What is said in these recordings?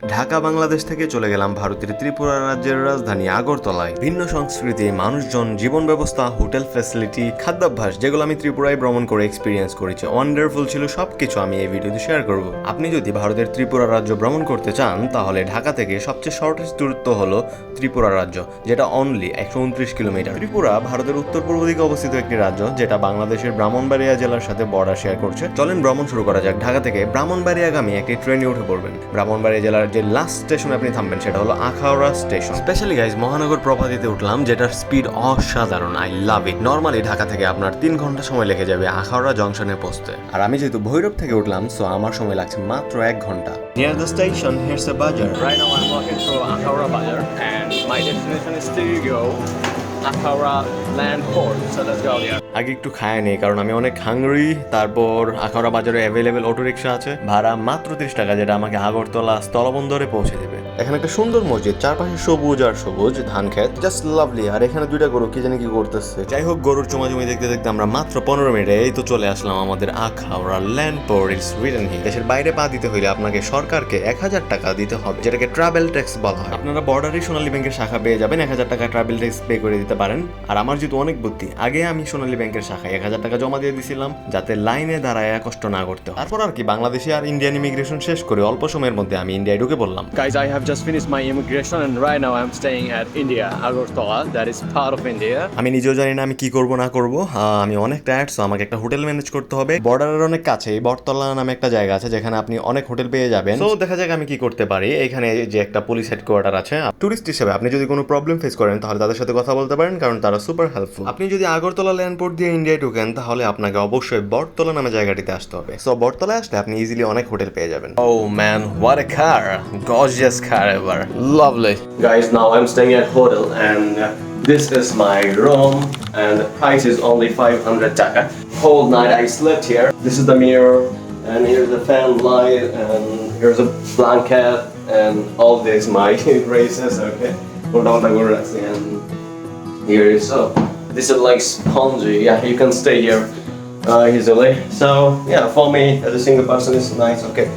ঢাকা বাংলাদেশ থেকে চলে গেলাম ভারতের ত্রিপুরা রাজ্যের রাজধানী আগরতলায়। ভিন্ন সংস্কৃতি, মানুষজন, জীবন ব্যবস্থা, হোটেল ফ্যাসিলিটি, খাদ্যাভ্যাস যেগুলো আমি ত্রিপুরায় ভ্রমণ করে এক্সপিরিয়েন্স করেছি, ওয়ান্ডারফুল ছিল। সবকিছু আমি এই ভিডিওতে শেয়ার করব। আপনি যদি ভারতের ত্রিপুরা রাজ্য ভ্রমণ করতে চান তাহলে ঢাকা থেকে সবচেয়ে শর্টেস্ট দূরত্ব হলো ত্রিপুরা রাজ্য, যেটা অনলি 129 কিলোমিটার। ত্রিপুরা ভারতের উত্তর পূর্ব দিকে অবস্থিত একটি রাজ্য যেটা বাংলাদেশের ব্রাহ্মণবাড়িয়া জেলার সাথে বর্ডার শেয়ার করছে। চলেন ভ্রমণ শুরু করা যাক। ঢাকা থেকে ব্রাহ্মণবাড়িয়াগামী একটি ট্রেনে উঠে পড়বেন। ব্রাহ্মণবাড়িয়া জেলার যে লাস্ট স্টেশনে আপনি থামবেন সেটা হলো আখাউড়া স্টেশন। স্পেশালি গাইজ মহানগর প্রপাতিতে উঠলাম, যেটার স্পিড অসাধারণ। I love it. Normally Dhaka থেকে আপনার 3 ঘন্টা সময় লেগে যাবে আখাউড়া জংশনে পৌঁছতে, আর আমি যেহেতু ভৈরব থেকে উঠলাম সো আমার সময় লাগছে মাত্র 1 ঘন্টা। Near the station here's a বাজার। Right now I'm walking through Akhaura Bazaar and my destination is to Akhaura Land Port. So let's go there. আগে একটু খায় নেই কারণ আমি অনেক হাংরি। তারপর আখাউড়া বাজারে অ্যাভেলেবেল অটো রিক্সা আছে, ভাড়া মাত্র 30 টাকা, যেটা আমাকে আগরতলা স্থলবন্দরে পৌঁছে দেবে। এখানে একটা সুন্দর মসজিদ, চারপাশে সবুজ আর সবুজ ধান ক্ষেত, জাস্ট লাভলি। আর এখানে 2টা গরু কি জানি কি করতেছে। যাই হোক, গরুর চুমাচুমি দেখতে দেখতে আমরা মাত্র 15 মিনিটে এই তো চলে আসলাম আমাদের Akhaura land port. It's written here. দেশের বাইরে পা দিতে হইলে আপনাকে সরকারকে 1000 টাকা দিতে হবে, যেটাকে ট্রাভেল ট্যাক্স বলা হয়। আপনারা বর্ডারে সোনালী ব্যাংকের শাখা পেয়ে যাবেন, 1000 টাকা ট্রাভেল ট্যাক্স পে করে দিতে পারেন। আর আমার যেহেতু অনেক বুদ্ধি, আগে আমি সোনালী ব্যাংকের শাখায় 1000 টাকা জমা দিয়ে দিছিলাম যাতে লাইনে দাঁড়ায় কষ্ট না করতে হয়। তারপর আর কি বাংলাদেশে আর ইন্ডিয়ান ইমিগ্রেশন শেষ করে অল্প সময়ের মধ্যে আমি ইন্ডিয়ায় ঢুকে পড়লাম। Guys, I have just finished my immigration and right now I'm staying at India, Agartala. That is part of India. আমি নিজেও জানি না আমি কি করব না করব। আমি অনেক টায়ার্ড, সো আমাকে একটা হোটেল ম্যানেজ করতে হবে। বর্ডারের অনেক কাছে বটতলা নামে একটা জায়গা আছে যেখানে আপনি অনেক হোটেল পেয়ে যাবেন। তো দেখা যাক আমি কি করতে পারি। এখানে যে একটা পুলিশ হেডকোয়ার্টার আছে, টুরিস্ট হিসেবে আপনি যদি কোনো প্রবলেম ফেস করেন তাহলে তাদের সাথে কথা বলতে পারেন, কারণ তারা সুপার হেল্পফুল। আপনি যদি আগরতলা ল্যান্ডপোর্ট দিয়ে ইন্ডিয়ায় ঢুকেন তাহলে আপনাকে অবশ্যই বটতলা নামে জায়গাটিতে আসতে হবে। সো বটতলায় আসলে আপনি ইজিলি অনেক হোটেল পেয়ে যাবেন। Oh man, what a car, gorgeous car ever, lovely. Guys, now I'm staying at hotel and this is my room and the price is only 500 taka. Whole night I slept here. This is the mirror and here's the fan light and here's a blanket and all this my braces, okay? And here is this is like spongy. Yeah, you can stay here easily. So yeah, for me as a single person it's nice. Okay,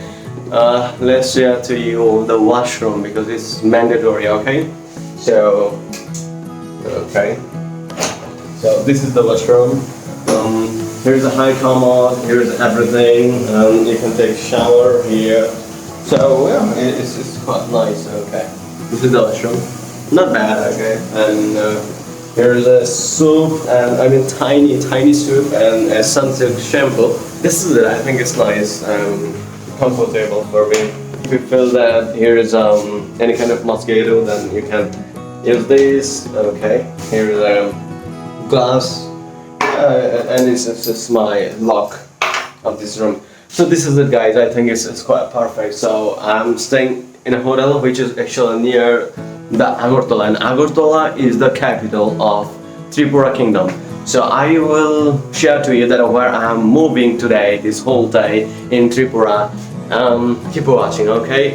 let's share to you the washroom because it's mandatory. Okay, so this is the washroom. Here's a high commode. Here's everything. You can take shower here. So yeah, it's quite nice. Okay, this is the washroom. Not bad. Okay, and here's a soup, and I mean tiny soup, and a sunsilk shampoo. This is it. I think it's nice and comfortable for me. If you feel that here is any kind of mosquito, then you can use this. Okay, here's a glass, and it's my lock of this room. So this is it, guys. I think it's quite perfect. So I'm staying in a hotel which is actually near the Agartala, and Agartala is the capital of Tripura Kingdom. So I will share to you that where I am moving today, this whole day in Tripura. Keep watching, okay?